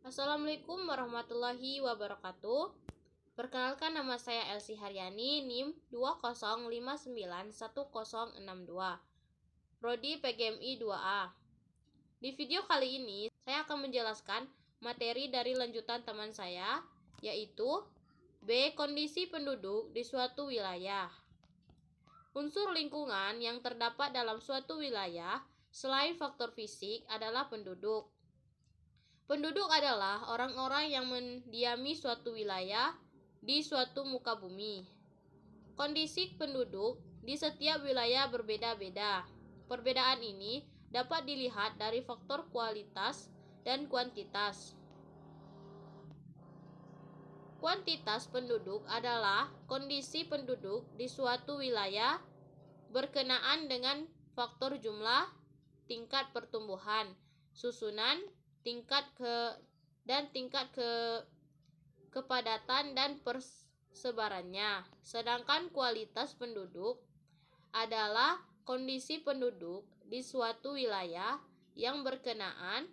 Assalamualaikum warahmatullahi wabarakatuh. Perkenalkan, nama saya Elsie Haryani, NIM 205910062, Prodi PGMI 2A. Di video kali ini, saya akan menjelaskan materi dari lanjutan teman saya, yaitu B. Kondisi penduduk di suatu wilayah. Unsur lingkungan yang terdapat dalam suatu wilayah selain faktor fisik adalah penduduk. Penduduk adalah orang-orang yang mendiami suatu wilayah di suatu muka bumi. Kondisi penduduk di setiap wilayah berbeda-beda. Perbedaan ini dapat dilihat dari faktor kualitas dan kuantitas. Kuantitas penduduk adalah kondisi penduduk di suatu wilayah berkenaan dengan faktor jumlah, tingkat pertumbuhan, susunan, tingkat kepadatan dan persebarannya. Sedangkan kualitas penduduk adalah kondisi penduduk di suatu wilayah yang berkenaan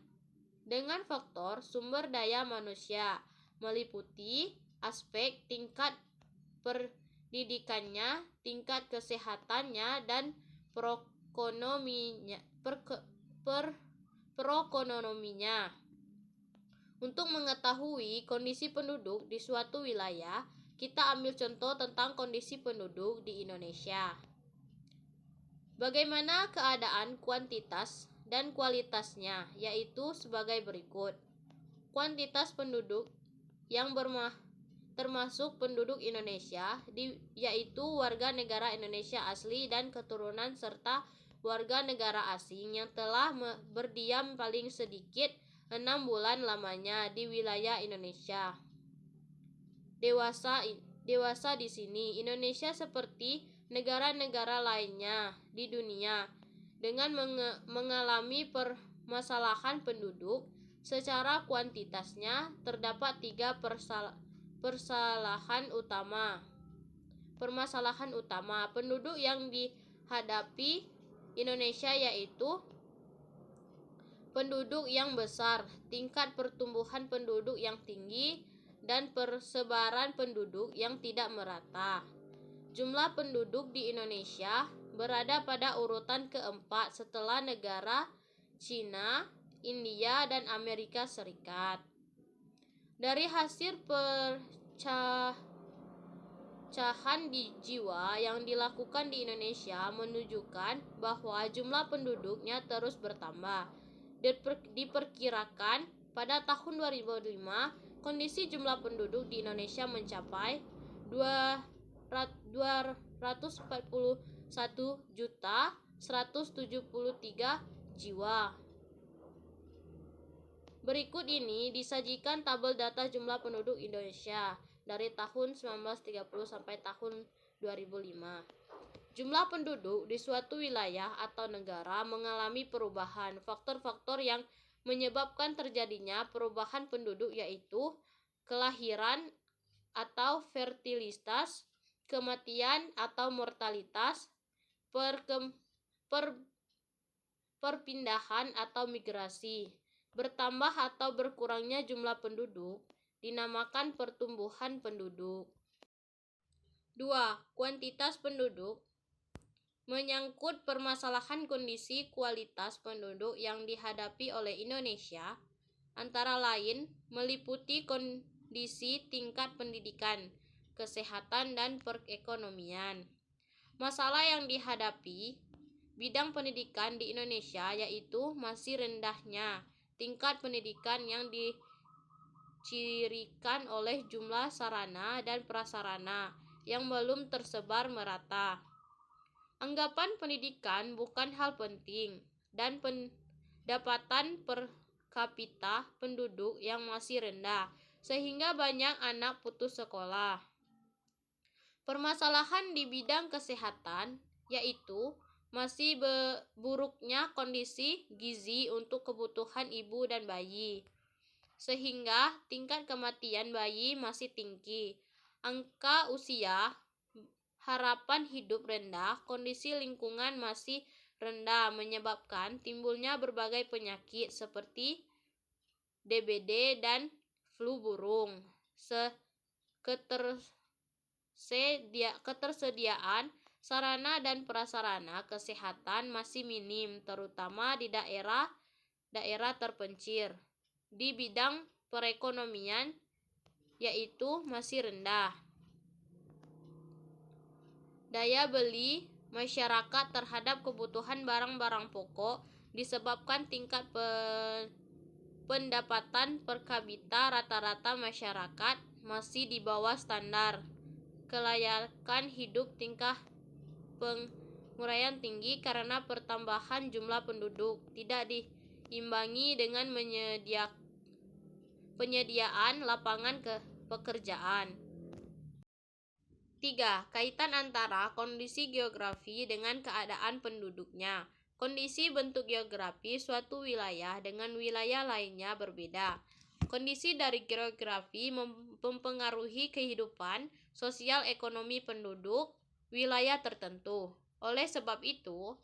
dengan faktor sumber daya manusia, meliputi aspek tingkat pendidikannya, tingkat kesehatannya, dan perekonominya. Untuk mengetahui kondisi penduduk di suatu wilayah, kita ambil contoh tentang kondisi penduduk di Indonesia. Bagaimana keadaan kuantitas dan kualitasnya, yaitu sebagai berikut. Kuantitas penduduk yang termasuk penduduk Indonesia, yaitu warga negara Indonesia asli dan keturunan serta warga negara asing yang telah berdiam paling sedikit 6 bulan lamanya di wilayah Indonesia. Dewasa di sini, Indonesia seperti negara-negara lainnya di dunia dengan mengalami permasalahan penduduk. Secara kuantitasnya terdapat 3 permasalahan utama penduduk yang dihadapi Indonesia, yaitu penduduk yang besar, tingkat pertumbuhan penduduk yang tinggi, dan persebaran penduduk yang tidak merata. Jumlah penduduk di Indonesia berada pada urutan keempat setelah negara Cina, India, dan Amerika Serikat. Dari hasil pecahan di jiwa yang dilakukan di Indonesia menunjukkan bahwa jumlah penduduknya terus bertambah. Diperkirakan pada tahun 2005 kondisi jumlah penduduk di Indonesia mencapai 241.173 jiwa. Berikut ini disajikan tabel data jumlah penduduk Indonesia dari tahun 1930 sampai tahun 2005. Jumlah penduduk di suatu wilayah atau negara mengalami perubahan. Faktor-faktor yang menyebabkan terjadinya perubahan penduduk yaitu kelahiran atau fertilitas, kematian atau mortalitas, perpindahan atau migrasi. Bertambah atau berkurangnya jumlah penduduk dinamakan pertumbuhan penduduk. 2. Kuantitas penduduk menyangkut permasalahan kondisi kualitas penduduk yang dihadapi oleh Indonesia, antara lain meliputi kondisi tingkat pendidikan, kesehatan, dan perekonomian. Masalah yang dihadapi bidang pendidikan di Indonesia yaitu masih rendahnya tingkat pendidikan yang dicirikan oleh jumlah sarana dan prasarana yang belum tersebar merata. Anggapan pendidikan bukan hal penting, dan pendapatan per kapita penduduk yang masih rendah, sehingga banyak anak putus sekolah. Permasalahan di bidang kesehatan yaitu masih buruknya kondisi gizi untuk kebutuhan ibu dan bayi, sehingga tingkat kematian bayi masih tinggi. Angka usia harapan hidup rendah, kondisi lingkungan masih rendah menyebabkan timbulnya berbagai penyakit seperti DBD, dan flu burung. Ketersediaan sarana dan prasarana kesehatan masih minim, terutama di daerah terpencil. Di bidang perekonomian, yaitu masih rendah. Daya beli masyarakat terhadap kebutuhan barang-barang pokok disebabkan tingkat pendapatan per kapita rata-rata masyarakat masih di bawah standar kelayakan hidup. Tingkah penguraian tinggi karena pertambahan jumlah penduduk tidak diimbangi dengan penyediaan lapangan pekerjaan. 3. Kaitan antara kondisi geografi dengan keadaan penduduknya. Kondisi bentuk geografi suatu wilayah dengan wilayah lainnya berbeda. Kondisi dari geografi mempengaruhi kehidupan sosial ekonomi penduduk wilayah tertentu. Oleh sebab itu,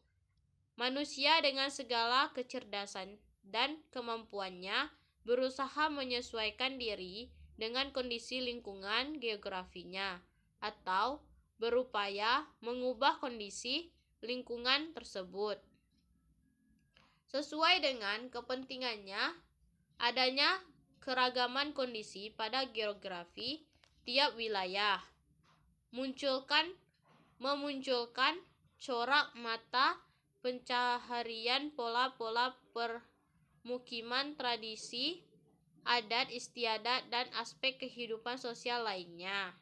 manusia dengan segala kecerdasan dan kemampuannya berusaha menyesuaikan diri dengan kondisi lingkungan geografinya atau berupaya mengubah kondisi lingkungan tersebut sesuai dengan kepentingannya. Adanya keragaman kondisi pada geografi tiap wilayah memunculkan corak mata pencaharian, pola-pola permukiman, tradisi, adat istiadat, dan aspek kehidupan sosial lainnya.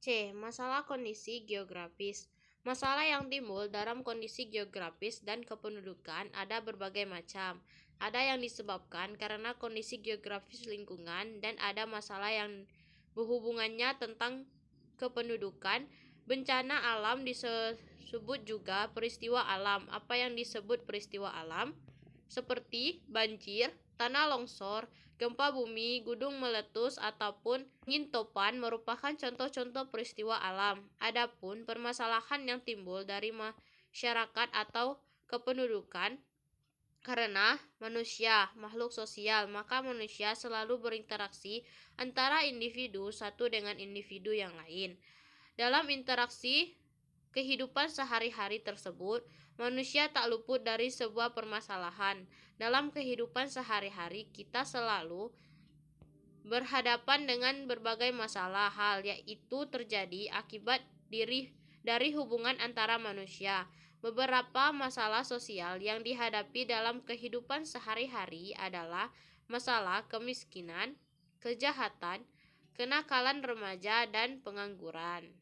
C. Masalah kondisi geografis. Masalah yang timbul dalam kondisi geografis dan kependudukan ada berbagai macam. Ada yang disebabkan karena kondisi geografis lingkungan, dan ada masalah yang berhubungannya tentang kependudukan. Bencana alam disebut juga peristiwa alam. Apa yang disebut peristiwa alam? Seperti banjir, tanah longsor, gempa bumi, gunung meletus, ataupun angin topan merupakan contoh-contoh peristiwa alam. Adapun permasalahan yang timbul dari masyarakat atau kependudukan karena manusia makhluk sosial, maka manusia selalu berinteraksi antara individu satu dengan individu yang lain. Dalam interaksi kehidupan sehari-hari tersebut, manusia tak luput dari sebuah permasalahan. Dalam kehidupan sehari-hari, kita selalu berhadapan dengan berbagai masalah, hal yaitu terjadi akibat dari hubungan antara manusia. Beberapa masalah sosial yang dihadapi dalam kehidupan sehari-hari adalah masalah kemiskinan, kejahatan, kenakalan remaja, dan pengangguran.